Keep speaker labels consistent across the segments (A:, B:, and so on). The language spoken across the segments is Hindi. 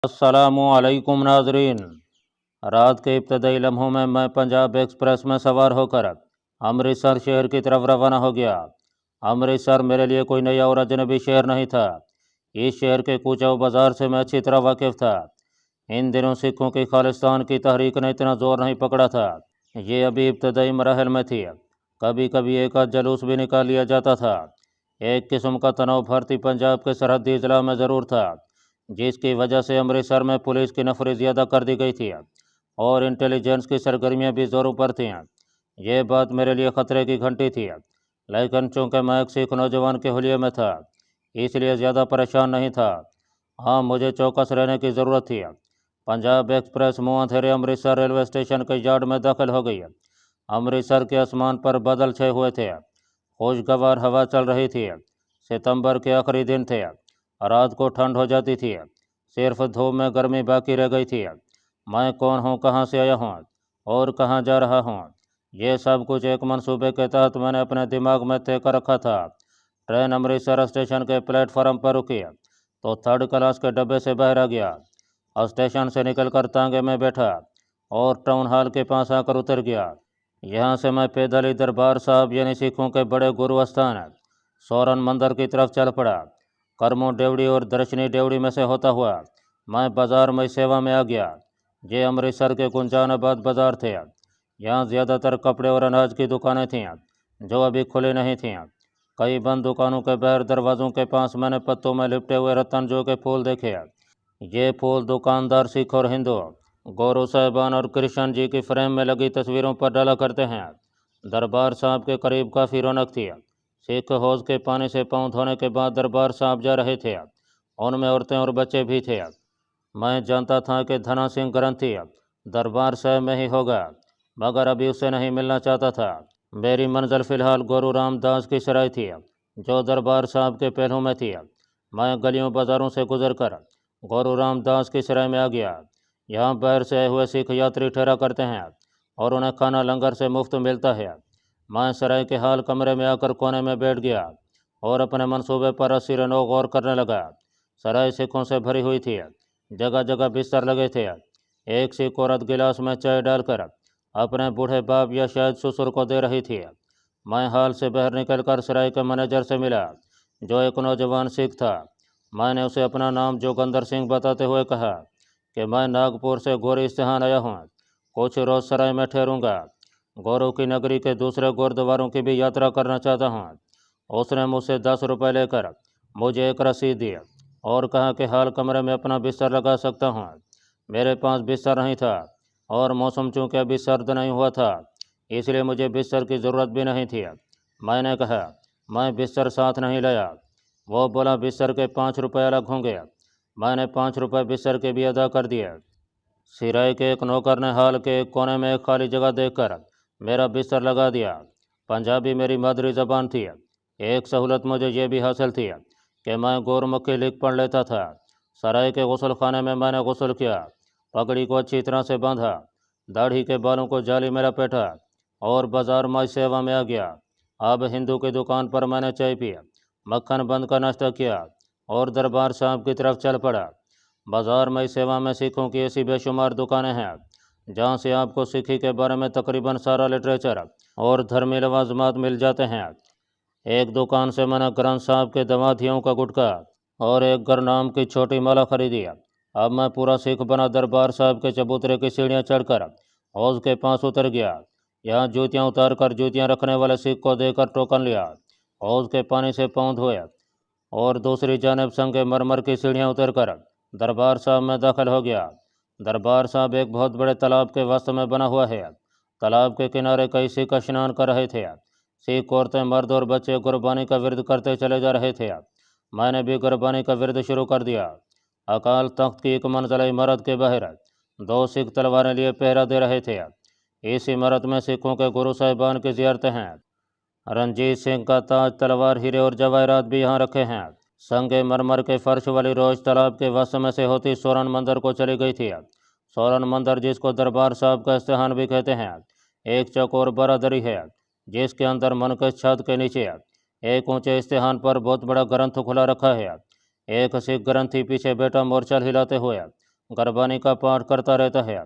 A: अस्सलामुअलैकुम नाजरीन। रात के इब्तदाई लम्हों में मैं पंजाब एक्सप्रेस में सवार होकर अमृतसर शहर की तरफ रवाना हो गया। अमृतसर मेरे लिए कोई नया और अजनबी शहर नहीं था। इस शहर के कूचाऊ बाजार से मैं अच्छी तरह वाकिफ था। इन दिनों सिखों की खालिस्तान की तहरीक ने इतना जोर नहीं पकड़ा था। ये अभी इब्तदाई मराहल में थी। कभी कभी एक आध जलूस भी निकाल लिया जाता था। एक किस्म का तनाव भारतीय पंजाब के सरहदी अजला में ज़रूर था, जिसकी वजह से अमृतसर में पुलिस की नफरी ज़्यादा कर दी गई थी और इंटेलिजेंस की सरगर्मियां भी ज़ोरों पर थीं। यह बात मेरे लिए ख़तरे की घंटी थी, लेकिन चूंकि मैं एक सिख नौजवान के हुलिये में था, इसलिए ज़्यादा परेशान नहीं था। हाँ, मुझे चौकस रहने की ज़रूरत थी। पंजाब एक्सप्रेस मुँह अंधेरे अमृतसर रेलवे स्टेशन के यार्ड में दाखिल हो गई। अमृतसर के आसमान पर बादल छाए हुए थे, खुशगवार हवा चल रही थी। सितंबर के आखिरी दिन थे। रात को ठंड हो जाती थी, सिर्फ धूप में गर्मी बाकी रह गई थी। मैं कौन हूँ, कहाँ से आया हूँ और कहाँ जा रहा हूँ, ये सब कुछ एक मंसूबे के तहत मैंने अपने दिमाग में तय कर रखा था। ट्रेन अमृतसर स्टेशन के प्लेटफार्म पर रुकी तो थर्ड क्लास के डब्बे से बाहर आ गया। स्टेशन से निकलकर तांगे में बैठा और टाउन हॉल के पास आकर उतर गया। यहाँ से मैं पैदल ही दरबार साहब यानी सिखों के बड़े गुरु स्थान सोरन मंदिर की तरफ चल पड़ा। करमो डेवड़ी और दर्शनी डेवड़ी में से होता हुआ मैं बाजार में सेवा में आ गया। ये अमृतसर के कुंजानाबाद बाजार थे। यहाँ ज़्यादातर कपड़े और अनाज की दुकानें थीं जो अभी खुली नहीं थीं। कई बंद दुकानों के बाहर दरवाज़ों के पास मैंने पत्तों में लिपटे हुए रतन जो के फूल देखे। ये फूल दुकानदार सिख और हिंदू, गौरव साहिबान और कृष्ण जी की फ्रेम में लगी तस्वीरों पर डाला करते हैं। दरबार साहब के करीब काफ़ी रौनक थी। सिख हौज के पानी से पांव धोने के बाद दरबार साहब जा रहे थे। उनमें औरतें और बच्चे भी थे। मैं जानता था कि धना सिंह ग्रंथी दरबार साहब में ही होगा, मगर अभी उससे नहीं मिलना चाहता था। मेरी मंजिल फ़िलहाल गुरु रामदास की सराय थी, जो दरबार साहब के पहलू में थी। मैं गलियों बाज़ारों से गुजर कर गुरु रामदास की सराय में आ गया। यहाँ बाहर से आए हुए सिख यात्री ठहरा करते हैं और उन्हें खाना लंगर से मुफ्त मिलता है। मैं सराय के हाल कमरे में आकर कोने में बैठ गया और अपने मंसूबे पर सिरनो गौर करने लगा। सराय सिखों से भरी हुई थी, जगह जगह बिस्तर लगे थे। एक सिख औरत गिलास में चाय डालकर अपने बूढ़े बाप या शायद ससुर को दे रही थी। मैं हाल से बाहर निकलकर सराय के मैनेजर से मिला, जो एक नौजवान सिख था। मैंने उसे अपना नाम जोगंदर सिंह बताते हुए कहा कि मैं नागपुर से गोरिस्तान आया हूँ, कुछ रोज़ सराय में ठहरूंगा। गौरव की नगरी के दूसरे गुरुद्वारों की भी यात्रा करना चाहता हूँ। उसने मुझसे 10 रुपये लेकर मुझे एक रसीद दी और कहा कि हाल कमरे में अपना बिस्तर लगा सकता हूँ। मेरे पास बिस्तर नहीं था और मौसम चूँकि अभी सर्द नहीं हुआ था, इसलिए मुझे बिस्तर की ज़रूरत भी नहीं थी। मैंने कहा, मैं बिस्तर साथ नहीं लाया। वो बोला, बिस्तर के 5 रुपये अलग होंगे। मैंने 5 रुपये बिस्तर के भी अदा कर दिए। सिराय के एक नौकर ने हाल के एक कोने में एक खाली जगह देखकर मेरा बिस्तर लगा दिया। पंजाबी मेरी मादरी ज़बान थी। एक सहूलत मुझे ये भी हासिल थी कि मैं गुरमुखी लिख पढ़ लेता था। सराय के गुसल खाने में मैंने गुसल किया, पगड़ी को अच्छी तरह से बांधा, दाढ़ी के बालों को जाली में लपेटा और बाजार में सेवा में आ गया। अब हिंदू की दुकान पर मैंने चाय पी, मक्खन बंद का नाश्ता किया और दरबार साहब की तरफ चल पड़ा। बाजार में सेवा में सिखों की ऐसी बेशुमार दुकानें हैं जहाँ से आपको सिखी के बारे में तकरीबन सारा लिटरेचर और धर्मी लवाजमात मिल जाते हैं। एक दुकान से मैंने ग्रंथ साहब के दमाधियों का गुटका और एक गरनाम की छोटी माला खरीदी। अब मैं पूरा सिख बना दरबार साहब के चबूतरे की सीढ़ियाँ चढ़कर हौज के पास उतर गया। यहाँ जूतियाँ उतार कर जूतियाँ रखने वाले सिख को देकर टोकन लिया, हौज के पानी से पाँव धोए और दूसरी जानब संगे मरमर की सीढ़ियाँ उतर कर दरबार साहब में दाखिल हो गया। दरबार साहब एक बहुत बड़े तालाब के वस्त में बना हुआ है। तालाब के किनारे कई सिख स्नान कर रहे थे। सिख औरतें, मर्द और बच्चे गुरबानी का विरद करते चले जा रहे थे। मैंने भी गुरबानी का विरद शुरू कर दिया। अकाल तख्त की एक मंजिला इमारत के बाहर 2 सिख तलवारें लिए पहरा दे रहे थे। इस इमारत में सिखों के गुरु साहिबान की ज़ियारतें हैं। रंजीत सिंह का ताज, तलवार, हीरे और जवाहरात भी यहाँ रखे हैं। संगे मरमर के फर्श वाली रोज तालाब के वस्त में से होती सोरन मंदिर को चली गई थी। सोरन मंदिर, जिसको दरबार साहब का इस्तेहान भी कहते हैं, एक चौकोर बरादरी है जिसके अंदर मनकश छत के नीचे एक ऊंचे इस्तेहान पर बहुत बड़ा ग्रंथ खुला रखा है। एक सिख ग्रंथी पीछे बैठा मोर्चल हिलाते हुए गुरबानी का पाठ करता रहता है।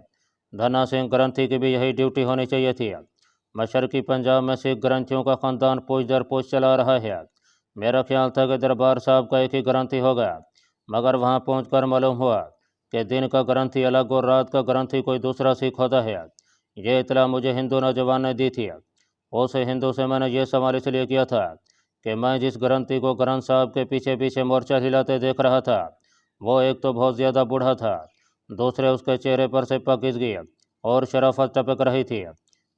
A: धना सिंह ग्रंथी की भी यही ड्यूटी होनी चाहिए थी। मशरकी पंजाब में सिख ग्रंथियों का ख़ानदान पोच दर पोच चला रहा है। मेरा ख्याल था कि दरबार साहब का एक ही ग्रंथी होगा, मगर वहाँ पहुंचकर मालूम हुआ कि दिन का ग्रंथी अलग और रात का ग्रंथी कोई दूसरा सिख होता है। ये इतला मुझे हिंदू नौजवान ने दी थी। उस हिंदू से मैंने ये सवाल इसलिए किया था कि मैं जिस ग्रंथी को ग्रंथ साहब के पीछे पीछे मोर्चा हिलाते देख रहा था, वो एक तो बहुत ज़्यादा बूढ़ा था, दूसरे उसके चेहरे पर से पक गई और शराफत टपक रही थी।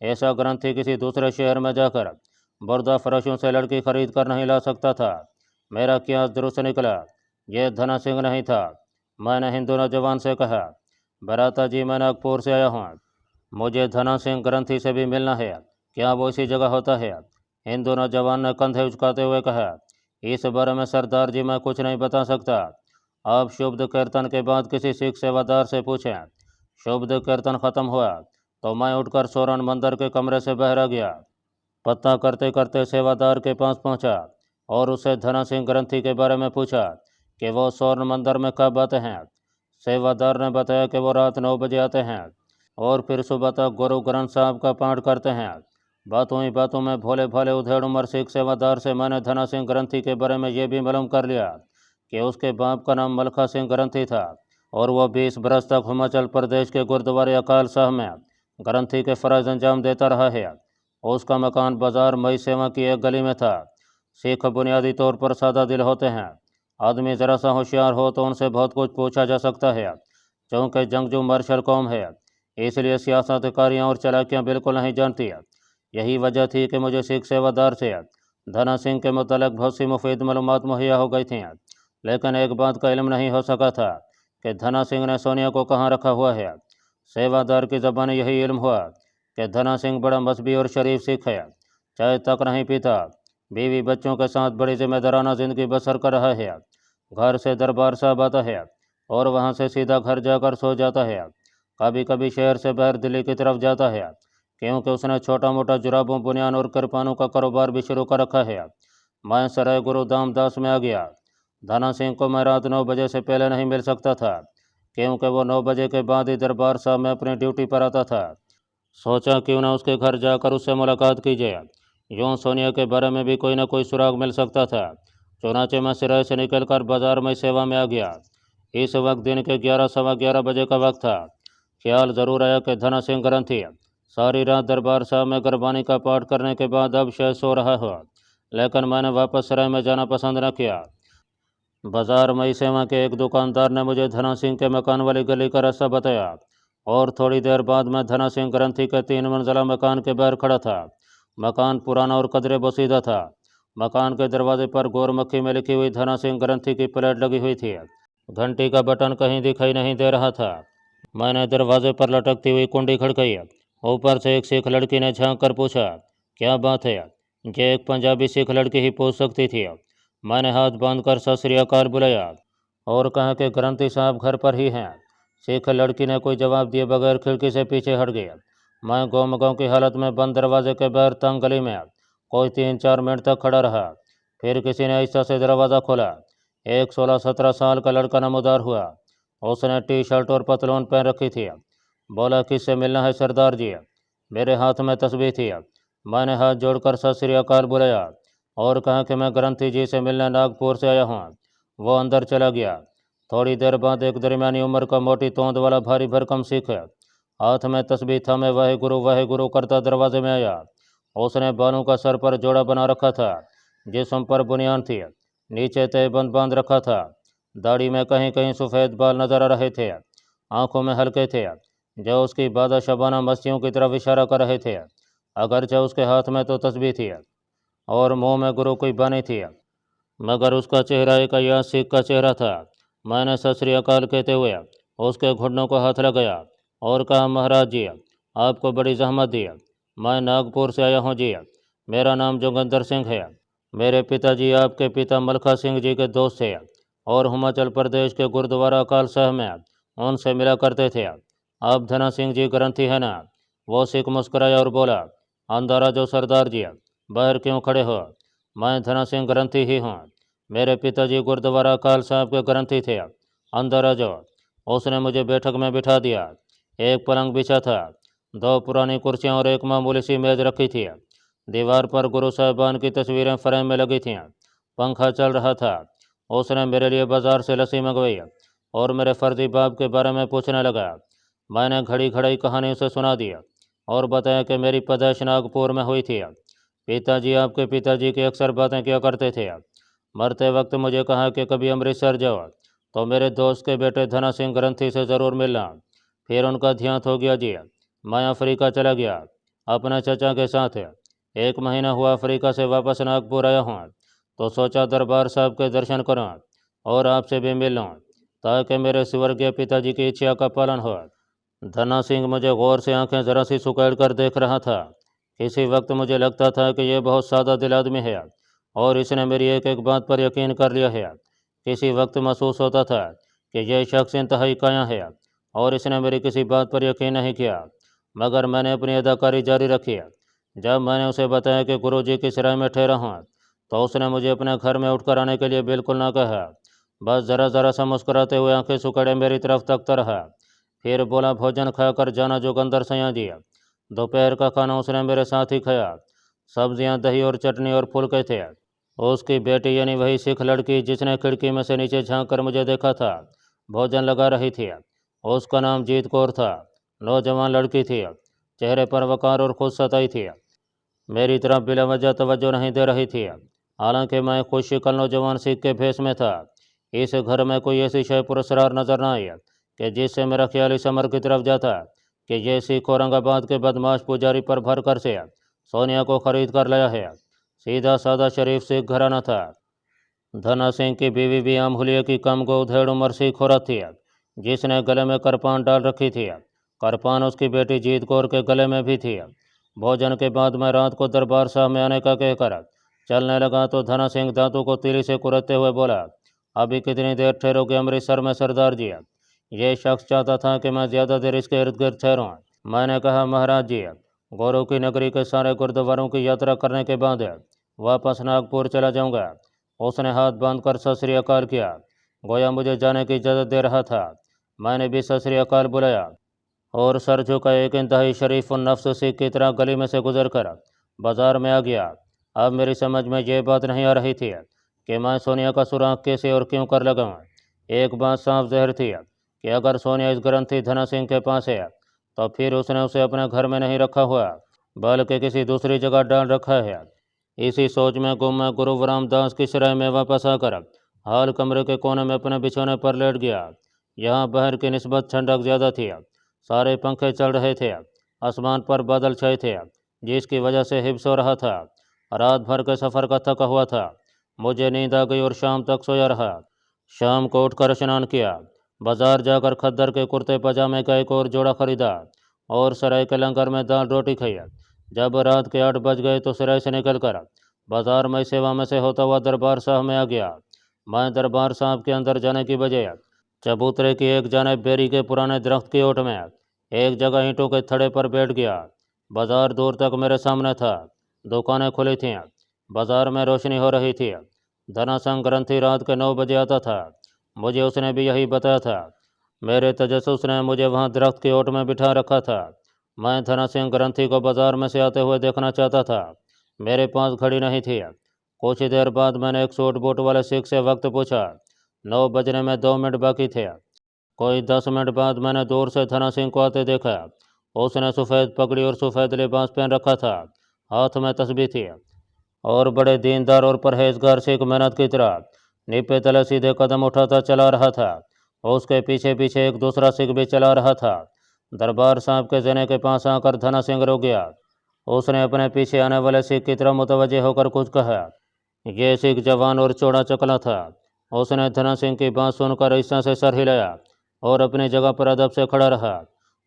A: ऐसा ग्रंथी किसी दूसरे शहर में जाकर बुर्दा फरोशों से लड़की खरीद कर नहीं ला सकता था। मेरा क्या दुरुस्त निकला, यह धना सिंह नहीं था। मैंने हिंदू नौजवान से कहा, भराता जी मैं नागपुर से आया हूँ, मुझे धना सिंह ग्रंथी से भी मिलना है, क्या वो इसी जगह होता है? हिंदू नौजवान ने कंधे उचकाते हुए कहा, इस बारे में सरदार जी मैं कुछ नहीं बता सकता, आप शुभ कीर्तन के बाद किसी सिख सेवादार से पूछें। शुभ कीर्तन खत्म हुआ तो मैं उठकर सोरन मंदिर के कमरे से बाहर आ गया। पता करते करते सेवादार के पास पहुंचा और उससे धना सिंह ग्रंथी के बारे में पूछा कि वो स्वर्ण मंदिर में कब आते हैं। सेवादार ने बताया कि वो रात 9 बजे आते हैं और फिर सुबह तक गुरु ग्रंथ साहब का पाठ करते हैं। बातों ही बातों में भोले भाले उधेड़ उम्र सिख सेवादार से मैंने धना सिंह ग्रंथी के बारे में ये भी मालूम कर लिया कि उसके बाप का नाम मलखा सिंह ग्रंथी था और वह 20 बरस तक हिमाचल प्रदेश के गुरुद्वारे अकाल साहब में ग्रंथी के फ़र्ज अंजाम देता रहा है। उसका मकान बाजार मई सेवा की एक गली में था। सिख बुनियादी तौर पर सादा दिल होते हैं। आदमी ज़रा सा होशियार हो तो उनसे बहुत कुछ पूछा जा सकता है, क्योंकि जंगजू मार्शल कौम है, इसलिए सियासतकारियाँ और चालाकियाँ बिल्कुल नहीं जानती। यही वजह थी कि मुझे सिख सेवादार से धना सिंह के मुतल्लिक़ बहुत सी मुफीद मालूमात मुहैया हो गई थी, लेकिन एक बात का इल्म नहीं हो सका था कि धना सिंह ने सोनिया को कहाँ रखा हुआ है। सेवादार की ज़बान यही इल्म हुआ कि धना सिंह बड़ा मजहबी और शरीफ सिख है, चाय तक नहीं पीता, बीवी बच्चों के साथ बड़ी जिम्मेदाराना ज़िंदगी बसर कर रहा है। घर से दरबार साहब आता है और वहाँ से सीधा घर जाकर सो जाता है। कभी कभी शहर से बाहर दिल्ली की तरफ जाता है, क्योंकि उसने छोटा मोटा जुराबों बुनियान और कृपानों का कारोबार भी शुरू कर रखा है। मैं सराय गुरु दामदास में आ गया। धना सिंह को मैं रात 9 बजे से पहले नहीं मिल सकता था, क्योंकि वो 9 बजे के बाद ही दरबार साहब में अपनी ड्यूटी पर आता था। सोचा क्यों ना उसके घर जाकर उससे मुलाकात कीजिए, यूँ सोनिया के बारे में भी कोई ना कोई सुराग मिल सकता था। चुनाचे मैं सिराय से निकलकर बाजार में सेवा में आ गया। इस वक्त दिन के 11 सवा 11 बजे का वक्त था। ख्याल ज़रूर आया कि धना सिंह ग्रंथी सारी रात दरबार साहब में गुरबानी का पाठ करने के बाद अब शायद सो रहा हो, लेकिन मैंने वापस सराय में जाना पसंद न किया। बाजार मई सेवा के एक दुकानदार ने मुझे धना सिंह के मकान वाली गली का रास्ता बताया और थोड़ी देर बाद मैं धना सिंह ग्रंथी के 3 मंजिला मकान के बाहर खड़ा था। मकान पुराना और कदरे बसीदा था। मकान के दरवाजे पर गोरमक्खी में लिखी हुई धना सिंह ग्रंथी की प्लेट लगी हुई थी। घंटी का बटन कहीं दिखाई नहीं दे रहा था। मैंने दरवाजे पर लटकती हुई कुंडी खड़काई। ऊपर से एक सिख लड़की ने झांक कर पूछा, क्या बात है? ये एक पंजाबी सिख लड़की ही पूछ सकती थी। मैंने हाथ बांधकर सत श्री अकाल बुलाया और कहा कि ग्रंथी साहब घर पर ही हैं। सिख लड़की ने कोई जवाब दिए बगैर खिड़की से पीछे हट गया। मैं गौमगांव की हालत में बंद दरवाजे के बाहर तंग गली में कोई 3-4 मिनट तक खड़ा रहा। फिर किसी ने आहिस्ता से दरवाज़ा खोला। एक 16-17 साल का लड़का नमूदार हुआ। उसने टी शर्ट और पतलून पहन रखी थी। बोला, किससे मिलना है सरदार जी? मेरे हाथ में तस्बीह थी। मैंने हाथ जोड़कर सत श्री अकाल बुलाया और कहा कि मैं ग्रंथी जी से मिलने नागपुर से आया हूँ। वो अंदर चला गया। थोड़ी देर बाद एक दरमियानी उम्र का मोटी तोंद वाला भारी भरकम सिख हाथ में तस्बीह थामे वाहे गुरु करता दरवाजे में आया। उसने बालों का सर पर जोड़ा बना रखा था, जिस्म पर बुनियान थी, नीचे तहबंद बांध रखा था। दाढ़ी में कहीं कहीं सफ़ेद बाल नजर आ रहे थे। आंखों में हल्के थे, जो उसकी बादा शबाना मस्तियों की तरफ इशारा कर रहे थे। अगरचे उसके हाथ में तो तस्बीह थी और मुंह में गुरु की बानी थी, मगर उसका चेहरा एक अय्याज सिख का चेहरा था। मैंने सत श्री अकाल कहते हुए उसके घुटनों को हाथ लगाया और कहा, महाराज जी आपको बड़ी जहमत दी, मैं नागपुर से आया हूँ जी। मेरा नाम जोगिंदर सिंह है। मेरे पिताजी आपके पिता मलखा सिंह जी के दोस्त थे और हिमाचल प्रदेश के गुरुद्वारा अकाल साहब में उनसे मिला करते थे। आप धना सिंह जी ग्रंथी है ना? वो सिख मुस्कुराया और बोला, अंदर आ जाओ सरदार जी, बाहर क्यों खड़े हो? मैं धना सिंह ग्रंथी ही हूँ। मेरे पिताजी गुरुद्वारा अकाल साहब के ग्रंथी थे। अंदर आ जाओ। उसने मुझे बैठक में बिठा दिया। एक पलंग बिछा था, 2 पुरानी कुर्सियां और एक मामूली सी मेज रखी थी। दीवार पर गुरु साहिबान की तस्वीरें फ्रेम में लगी थीं। पंखा चल रहा था। उसने मेरे लिए बाजार से लस्सी मंगवाई और मेरे फर्जी बाप के बारे में पूछने लगा। मैंने घड़ी घड़ी कहानी उसे सुना दी और बताया कि मेरी पैदाइश नागपुर में हुई थी। पिताजी आपके पिताजी की अक्सर बातें किया करते थे। मरते वक्त मुझे कहा कि कभी अमृतसर जाओ तो मेरे दोस्त के बेटे धना सिंह ग्रंथी से ज़रूर मिलना। फिर उनका ध्यान हो गया जी। मैं अफ्रीका चला गया अपने चचा के साथ। 1 महीना हुआ अफ्रीका से वापस नागपुर आया हूँ तो सोचा दरबार साहब के दर्शन करूँ और आपसे भी मिल लूँ ताकि मेरे स्वर्गीय पिताजी की इच्छा का पालन हो। धना सिंह मुझे गौर से आंखें जरा सी सुकेड़ कर देख रहा था। किसी वक्त मुझे लगता था कि यह बहुत सादा दिल आदमी है और इसने मेरी एक एक बात पर यकीन कर लिया है। किसी वक्त महसूस होता था कि यह शख्स इंतहाई काया है और इसने मेरी किसी बात पर यकीन नहीं किया। मगर मैंने अपनी अदाकारी जारी रखी। जब मैंने उसे बताया कि गुरुजी की सराय में ठहरा हूँ तो उसने मुझे अपने घर में उठकर आने के लिए बिल्कुल ना कहा। बस ज़रा ज़रा सा मुस्कुराते हुए आंखें सुकड़े मेरी तरफ तकता रहा। फिर बोला, भोजन खाकर जाना जोगंदर सैया जी। दोपहर का खाना उसने मेरे साथ ही खाया। सब्जियां, दही और चटनी और फुलके थे। उसकी बेटी यानी वही सिख लड़की जिसने खिड़की में से नीचे झांक कर मुझे देखा था, भोजन लगा रही थी। उसका नाम जीत कौर था। नौजवान लड़की थी, चेहरे पर वकार और खुद सताई थी। मेरी तरफ बिला वजह तवज्जो नहीं दे रही थी। हालांकि मैं खुद शिकल नौजवान सिख के भेष में था। इस घर में कोई ऐसी शय पुरस्कार नजर न आई कि जिससे मेरा ख्याल इस अमर की तरफ जाता कि ये सिख औरंगाबाद के बदमाश पुजारी पर भर कर से सोनिया को खरीद कर लाया है। सीधा साधा शरीफ सिख घराना था। धना सिंह की बीवी भी आम हुलिये की कम गो उधेड़ उम्र सिख औरत थी जिसने गले में करपान डाल रखी थी। करपान उसकी बेटी जीत कौर के गले में भी थी। भोजन के बाद मैं रात को दरबार साहब में आने का कहकर चलने लगा तो धना सिंह दांतों को तीली से कुरतते हुए बोला, अभी कितनी देर ठहरोगे अमृतसर में सरदार जी? ये शख्स चाहता था कि मैं ज़्यादा देर इसके इर्द गिर्द ठहरूँ। मैंने कहा, महाराज जी, गुरु की नगरी के सारे गुरुद्वारों की यात्रा करने के बाद वापस नागपुर चला जाऊंगा। उसने हाथ बांधकर सत श्री अकाल किया, गोया मुझे जाने की इजाज़त दे रहा था। मैंने भी सत श्री अकाल बुलाया और सर झुका एक इंतहाई शरीफ और नफ्स सिख की तरह गली में से गुजर कर बाजार में आ गया। अब मेरी समझ में ये बात नहीं आ रही थी कि मैं सोनिया का सुराग कैसे और क्यों कर लगाऊं। एक बात साफ ज़हर थी कि अगर सोनिया इस ग्रंथी धना सिंह के पास है तो फिर उसने उसे अपने घर में नहीं रखा हुआ बल्कि किसी दूसरी जगह डाल रखा है। इसी सोच में गुम मैं गुरु रामदास की सराय में वापस आकर हाल कमरे के कोने में अपने बिछौने पर लेट गया। यहाँ बाहर की निस्बत ठंडक ज़्यादा थी। सारे पंखे चल रहे थे। आसमान पर बादल छाए थे जिसकी वजह से हिब्स हो रहा था। रात भर के सफ़र का थका हुआ था। मुझे नींद आ गई और शाम तक सोया रहा। शाम को उठकर स्नान किया, बाजार जाकर खद्दर के कुर्ते पजामे का एक और जोड़ा खरीदा और सराय के लंगर में दाल रोटी खाई। जब रात के 8 बज गए तो सराय से निकलकर बाजार में सेवा में से होता हुआ दरबार साहब में आ गया। मैं दरबार साहब के अंदर जाने की बजाय चबूतरे की एक जानिब बेरी के पुराने दरख्त की ओट में एक जगह ईंटों के थड़े पर बैठ गया। बाजार दूर तक मेरे सामने था। दुकानें खुली थीं। बाजार में रोशनी हो रही थी। धना सिंह ग्रंथी रात के 9 बजे आता था। मुझे उसने भी यही बताया था। मेरे तजस्सुस ने मुझे वहां दरख्त की ओट में बिठा रखा था। मैं धना सिंह ग्रंथी को बाजार में से आते हुए देखना चाहता था। मेरे पास घड़ी नहीं थी। कुछ ही देर बाद मैंने एक सूट बूट वाले सिख से वक्त पूछा। 9 बजने में 2 मिनट बाकी थे। कोई 10 मिनट बाद मैंने दूर से धना सिंह को आते देखा। उसने सफ़ेद पगड़ी और सफ़ेद लिबास पहन रखा था। हाथ में तस्बीह थी और बड़े दीनदार और परहेजगार सिख मेहनत की तरह निपे तले सीधे कदम उठाता चला रहा था। उसके पीछे पीछे एक दूसरा सिख भी चला रहा था। दरबार साहब के जने के पास आकर धना सिंह रुक गया। उसने अपने पीछे आने वाले सिख की तरफ मुतवज्जे होकर कुछ कहा। यह सिख जवान और चौड़ा चकला था। उसने धना सिंह की बात सुनकर ईसा से सर हिलाया और अपनी जगह पर अदब से खड़ा रहा।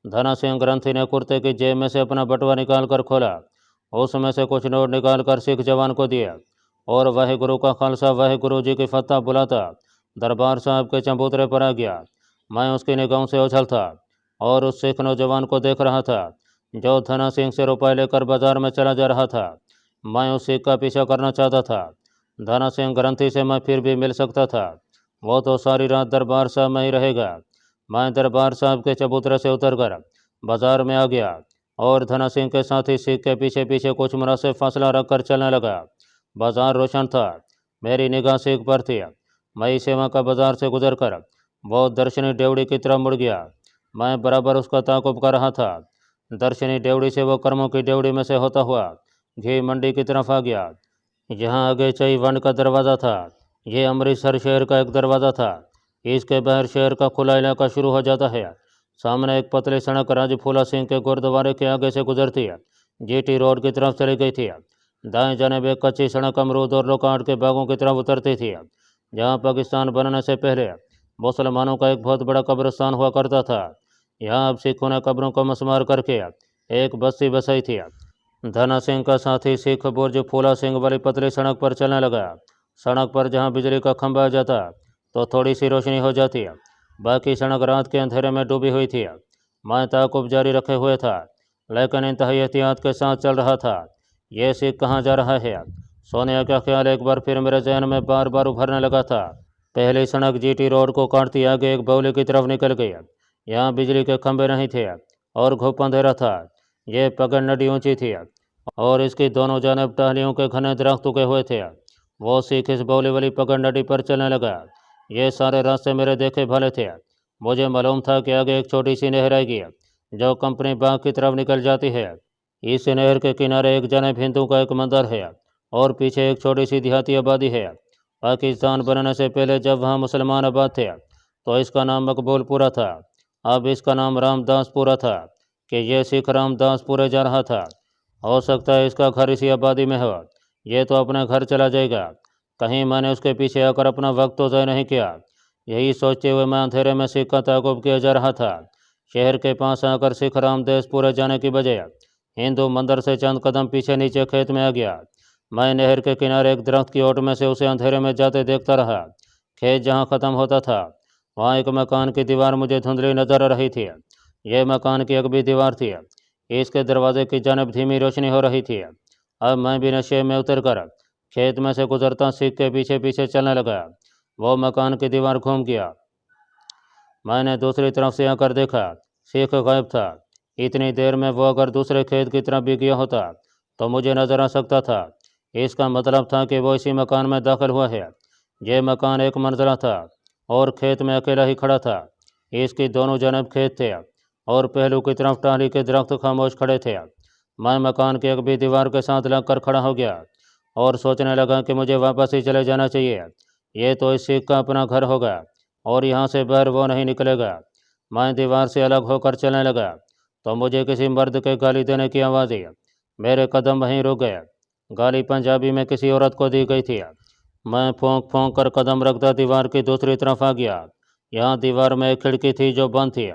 A: धना सिंह ग्रंथी ने कुर्ते की जेब में से अपना बटुआ निकाल कर खोला। उसमें से कुछ नोट निकाल कर सिख जवान को दिया और वाहे गुरु का खालसा वाहे गुरु जी की फतह बुलाता दरबार साहब के चबूतरे पर आ गया। मैं उसकी निगाहों से ओझल था और उस सिख नौजवान को देख रहा था जो धना सिंह से रुपये लेकर बाजार में चला जा रहा था। मैं उस सिख का पीछा करना चाहता था। धना सिंह ग्रंथी से मैं फिर भी मिल सकता था। वो तो सारी रात दरबार साहब में ही रहेगा। मैं दरबार साहब के चबूतरे से उतरकर बाजार में आ गया और धना सिंह के साथ ही सिख के पीछे पीछे कुछ मुनासिब फासला रखकर चलने लगा। बाजार रोशन था, मेरी निगाह सिख पर थी। मई सेवा का बाजार से गुजरकर वो दर्शनी डेवड़ी की तरफ मुड़ गया। मैं बराबर उसका ताकुब कर रहा था। दर्शनी डेवड़ी से वो कर्मों की डेवड़ी में से होता हुआ घी मंडी की तरफ आ गया। यहाँ आगे चई वन का दरवाज़ा था। ये अमृतसर शहर का एक दरवाज़ा था। इसके बाहर शहर का खुला इलाका शुरू हो जाता है। सामने एक पतली सड़क राज फूला सिंह के गुरुद्वारे के आगे से गुजरती है, जीटी रोड की तरफ चली गई थी। दाएं जानिब एक कच्ची सड़क अमरूद और लोकाट के बागों की तरफ उतरती थी, जहाँ पाकिस्तान बनने से पहले मुसलमानों का एक बहुत बड़ा कब्रिस्तान हुआ करता था। यहाँ अब सिखों ने कब्रों को मसमार करके एक बस्ती बसाई थी। धना सिंह का साथी सिख बुर्ज फूला सिंह वाली पतली सड़क पर चलने लगा। सड़क पर जहाँ बिजली का खंभा आ जाता तो थोड़ी सी रोशनी हो जाती है, बाकी सड़क रात के अंधेरे में डूबी हुई थी। मैं ताकुब जारी रखे हुए था, लेकिन इंतहाई एहतियात के साथ चल रहा था। ये सिख कहाँ जा रहा है? सोनिया का ख्याल एक बार फिर मेरे जहन में बार बार उभरने लगा था। पहली सड़क जीटी रोड को काटती आगे एक बौली की तरफ निकल गई। यहाँ बिजली के खंभे नहीं थे और घुप अंधेरा था। ये पगड़ नदी ऊंची थी और इसकी दोनों जानब टहनियों के घने दरख्त उगे हुए थे। वो सिख इस बौली वाली पगड़ नदी पर चलने लगा। ये सारे रास्ते मेरे देखे भले थे। मुझे मालूम था कि आगे एक छोटी सी नहर आएगी जो कंपनी बाग की तरफ निकल जाती है। इस नहर के किनारे एक जानब हिंदू का एक मंदिर है और पीछे एक छोटी सी देहाती आबादी है। पाकिस्तान बनने से पहले जब वहाँ मुसलमान आबाद थे तो इसका नाम मकबूलपुरा था। अब इसका नाम रामदासपुरा था कि ये सिख रामदासपुरे जा रहा था। हो सकता है इसका घर इसी आबादी में हो। ये तो अपने घर चला जाएगा, कहीं मैंने उसके पीछे आकर अपना वक्त तो ज़ाय नहीं किया। यही सोचते हुए मैं अंधेरे में सिख का ताकुब किया जा रहा था। शहर के पास आकर सिख रामदासपुरे जाने की बजाय हिंदू मंदिर से चंद कदम पीछे नीचे खेत में आ गया। मैं नहर के किनारे एक दरख्त की ओट में से उसे अंधेरे में जाते देखता रहा। खेत जहाँ ख़त्म होता था वहाँ एक मकान की दीवार मुझे धुंधली नजर आ रही थी। यह मकान की एक भी दीवार थी। इसके दरवाजे की जानब धीमी रोशनी हो रही थी। अब मैं भी नशे में उतरकर खेत में से गुजरता सिख के पीछे पीछे चलने लगा। वो मकान की दीवार घूम गया। मैंने दूसरी तरफ से आकर देखा, सिख गायब था। इतनी देर में वो अगर दूसरे खेत की तरफ भी गया होता तो मुझे नजर आ सकता था। इसका मतलब था कि वो इसी मकान में दाखिल हुआ है। यह मकान एक मंजिला था और खेत में अकेला ही खड़ा था। इसकी दोनों जानब खेत थे और पहलू की तरफ टाली के दरख्त खामोश खड़े थे। मैं मकान की एक भी दीवार के साथ लगकर खड़ा हो गया और सोचने लगा कि मुझे वापस ही चले जाना चाहिए। ये तो इस सिख का अपना घर होगा और यहाँ से बाहर वो नहीं निकलेगा। मैं दीवार से अलग होकर चलने लगा तो मुझे किसी मर्द के गाली देने की आवाज़ आई। मेरे कदम वहीं रुक गए। गाली पंजाबी में किसी औरत को दी गई थी। मैं फोंक फोंक कर कदम रखता दीवार की दूसरी तरफ आ गया। यहाँ दीवार में एक खिड़की थी जो बंद थी।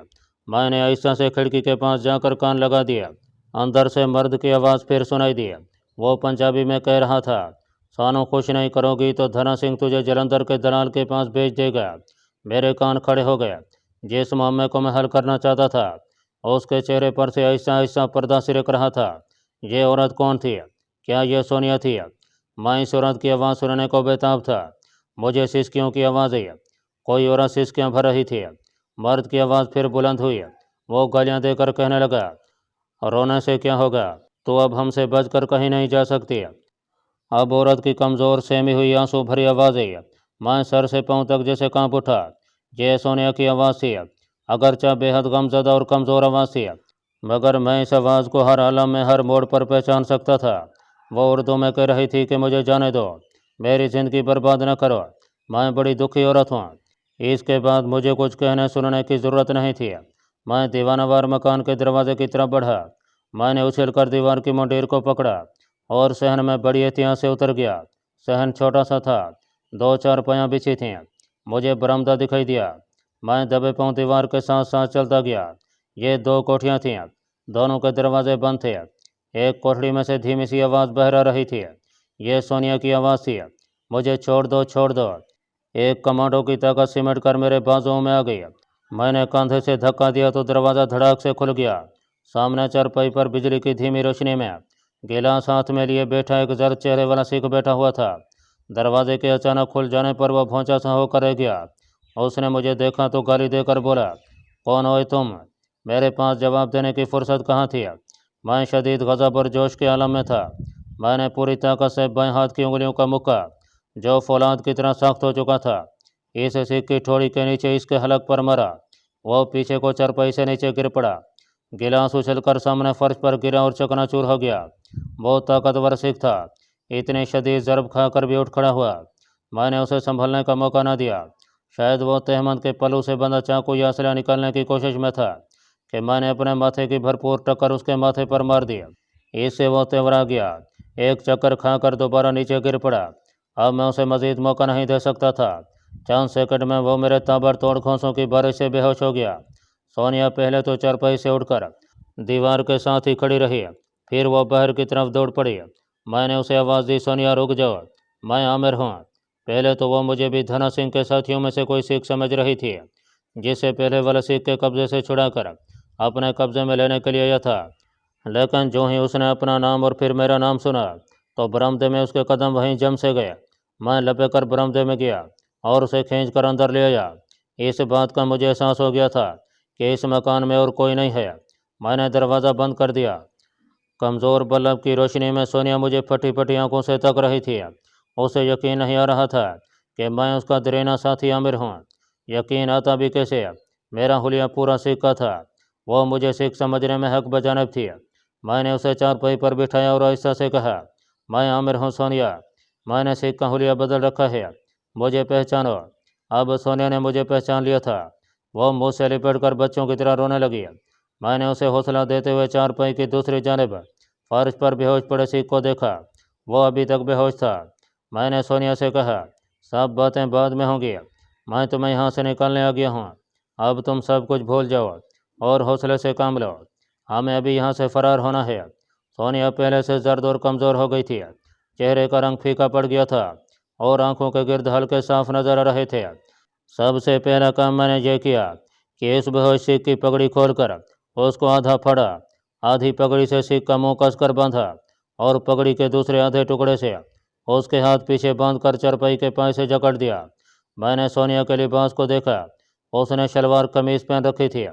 A: मैंने ऐसा से खिड़की के पास जाकर कान लगा दिया। अंदर से मर्द की आवाज़ फिर सुनाई दी। वो पंजाबी में कह रहा था, सानू खुश नहीं करोगी तो धना सिंह तुझे जलंधर के दलाल के पास भेज देगा। मेरे कान खड़े हो गए। जिस मामले को मैं हल करना चाहता था उसके चेहरे पर से ऐसा ऐसा पर्दा सिरक रहा था। ये औरत कौन थी? क्या यह सोनिया थी? मैं इस औरत की आवाज़ सुनने को बेताब था। मुझे सिसकियों की आवाज़ आई। कोई औरत सिसकियाँ भर रही थी। मर्द की आवाज़ फिर बुलंद हुई। वो गालियाँ देकर कहने लगा, रोने से क्या होगा, तो अब हमसे बच कर कहीं नहीं जा सकती। अब औरत की कमज़ोर सेमी हुई आंसू भरी आवाज़ आई। मैं सर से पांव तक जैसे कांप उठा। ये सोनिया की आवाज़ थी, अगरचा बेहद गमज़दा और कमज़ोर आवाज़ थी, मगर मैं इस आवाज़ को हर आलम में हर मोड़ पर पहचान सकता था। वो उर्दू में कह रही थी कि मुझे जाने दो, मेरी ज़िंदगी बर्बाद न करो, मैं बड़ी दुखी औरत हूँ। इसके बाद मुझे कुछ कहने सुनने की ज़रूरत नहीं थी। मैं दीवानावार मकान के दरवाजे की तरफ बढ़ा। मैंने उछल कर दीवार की मुंडेर को पकड़ा और सहन में बड़ी एहतियात से उतर गया। सहन छोटा सा था, 2-4 पायाँ बिछी थीं। मुझे बरामदा दिखाई दिया। मैं दबे पांव दीवार के साथ साथ चलता गया। ये 2 कोठरियाँ थीं, दोनों के दरवाजे बंद थे। एक कोठरी में से धीमी सी आवाज़ बहरा रही थी। ये सोनिया की आवाज़ थी, मुझे छोड़ दो, छोड़ दो। एक कमांडो की ताकत सिमट कर मेरे बाजुओं में आ गई। मैंने कंधे से धक्का दिया तो दरवाज़ा धड़ाक से खुल गया। सामने चारपाई पर बिजली की धीमी रोशनी में गिलास हाथ में लिए बैठा एक जर्द चेहरे वाला सिख बैठा हुआ था। दरवाजे के अचानक खुल जाने पर वह भौंचा सा होकर रह गया। उसने मुझे देखा तो गाली देकर बोला, कौन हो तुम? मेरे पास जवाब देने की फुर्सत कहाँ थी? मैं शदीद गज़ब और जोश के आलम में था। मैंने पूरी ताकत से बाएं हाथ की उंगलियों का मुक्का, जो फौलाद की तरह सख्त हो चुका था, इस सिख की ठोड़ी के नीचे इसके हलक पर मारा। वो पीछे को चरपाई से नीचे गिर पड़ा। गिलास उछलकर सामने फर्श पर गिरा और चकनाचूर हो गया। बहुत ताकतवर सिख था। इतनी शदीद ज़रब खाकर भी उठ खड़ा हुआ। मैंने उसे संभलने का मौका न दिया। शायद वो तहमंद के पल्लू से बंधा चाकू या असला निकालने की कोशिश में था कि मैंने अपने माथे की भरपूर टक्कर उसके माथे पर मार दिया। इससे वो तेवरा गया। एक चक्कर खाकर दोबारा नीचे गिर पड़ा। अब मैं उसे मजीद मौका नहीं दे सकता था। चंद सेकंड में वो मेरे ताबड़तोड़ घोंसों की बारिश से बेहोश हो गया। सोनिया पहले तो चारपाई से उठकर दीवार के साथ ही खड़ी रही, फिर वो बाहर की तरफ दौड़ पड़ी। मैंने उसे आवाज़ दी, सोनिया रुक जाओ, मैं आमिर हूँ। पहले तो वो मुझे भी धना सिंह के साथियों में से कोई सिख समझ रही थी, जिसे पहले वाले सिख के कब्जे से छुड़ाकर अपने कब्जे में लेने के लिए आया था। लेकिन जो ही उसने अपना नाम और फिर मेरा नाम सुना तो बरामदे में उसके कदम वहीं जम से गए। मैं लपे कर बरामदे में गया और उसे खींच कर अंदर ले आया। इस बात का मुझे एहसास हो गया था कि इस मकान में और कोई नहीं है। मैंने दरवाज़ा बंद कर दिया। कमज़ोर बल्ब की रोशनी में सोनिया मुझे फटी फटी आंखों से तक रही थी। उसे यकीन नहीं आ रहा था कि मैं उसका दरीना साथी आमिर हूँ। यकीन आता भी कैसे? मेरा हुलिया पूरा सिख का था। वो मुझे सिख समझने में हक बजानब थी। मैंने उसे चारपाई पर बिठाया और आहिस्ता से कहा, मैं आमिर हूँ सोनिया। मैंने सिख का हुलिया बदल रखा है, मुझे पहचानो। अब सोनिया ने मुझे पहचान लिया था। वो मुँह से लिपट कर बच्चों की तरह रोने लगी। मैंने उसे हौसला देते हुए चारपाई की दूसरी जानिब फर्श पर बेहोश पड़े सिख को देखा। वो अभी तक बेहोश था। मैंने सोनिया से कहा, सब बातें बाद में होंगी, मैं तुम्हें यहाँ से निकालने आ गया हूँ। अब तुम सब कुछ भूल जाओ और हौसले से काम लो। हमें अभी यहाँ से फरार होना है। सोनिया पहले से जर्द और कमज़ोर हो गई थी। चेहरे का रंग फीका पड़ गया था और आंखों के गिर्द हल्के साफ नजर आ रहे थे। सबसे पहला काम मैंने यह किया कि इस बेहोश सिख की पगड़ी खोलकर उसको आधा फाड़ा। आधी पगड़ी से सिख का मुंह कसकर बांधा और पगड़ी के दूसरे आधे टुकड़े से उसके हाथ पीछे बांधकर चरपाई के पाए से जकड़ दिया। मैंने सोनिया के लिबास को देखा। उसने शलवार कमीज पहन रखी थी,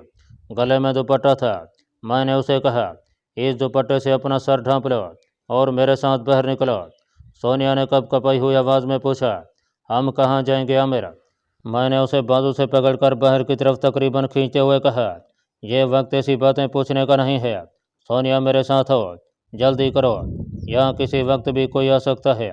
A: गले में दुपट्टा था। मैंने उसे कहा, इस दुपट्टे से अपना सर ढांप लो और मेरे साथ बाहर निकलो। सोनिया ने कप कपाई हुई आवाज़ में पूछा, हम कहाँ जाएंगे आमिर? मैंने उसे बाजू से पकड़कर बाहर की तरफ तकरीबन खींचते हुए कहा, यह वक्त ऐसी बातें पूछने का नहीं है। सोनिया मेरे साथ हो, जल्दी करो, यहाँ किसी वक्त भी कोई आ सकता है।